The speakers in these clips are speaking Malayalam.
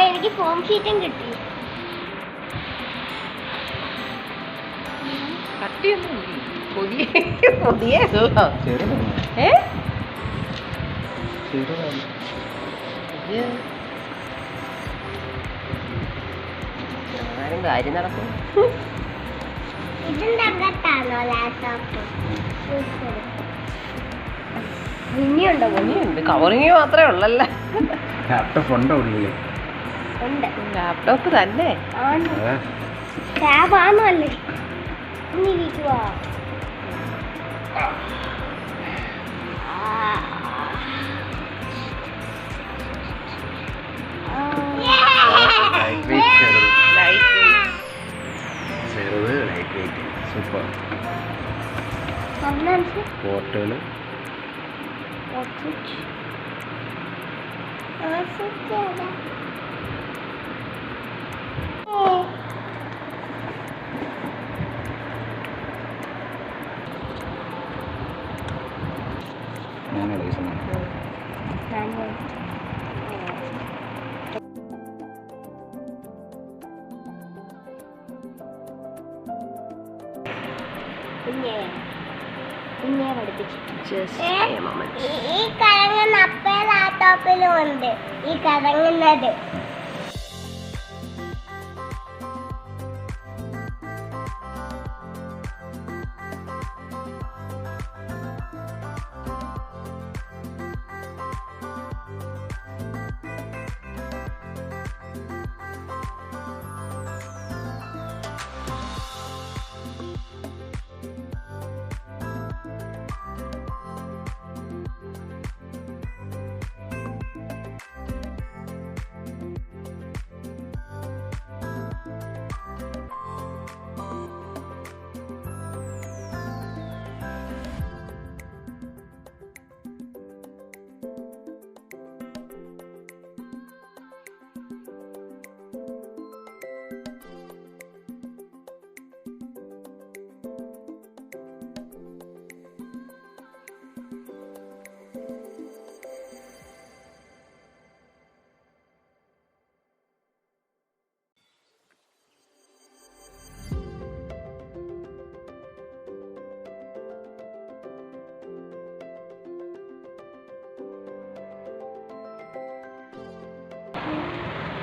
എനിക്ക് ഫോം ഷീറ്റും കിട്ടി. കാര്യം നടക്കും. ഇതിന്റെ അകത്താണോ ലാപ്ടോപ്പ്? ഇനിയുണ്ടോ? ഇനിയുണ്ട്. കവറിങ് മാത്രമേ ഉള്ളല്ലേ. ലാപ്ടോപ്പ് ഉണ്ടോ ഉള്ളില്? ഉണ്ട്. ലാപ്ടോപ്പ് തന്നെ ടാബാണോ അല്ലേ? ഇരിക്കുവാ. സൂപ്പർ. പോർട്ടുകള് കുഞ്ഞെ പഠിപ്പിച്ചു. ഈ കറങ്ങുന്ന അപ്പേ ലാപ്ടോപ്പിലും ഉണ്ട്. ഈ കറങ്ങുന്നത്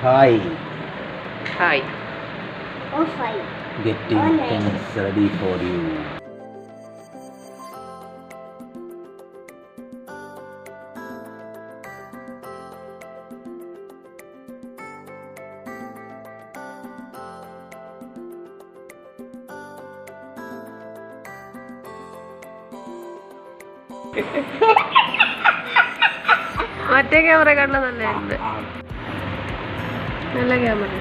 Hi. Hi. Oh, fine. Getting things ready for you. മറ്റേ ക്യാമറ കണ്ട നല്ല ക്യാമറ.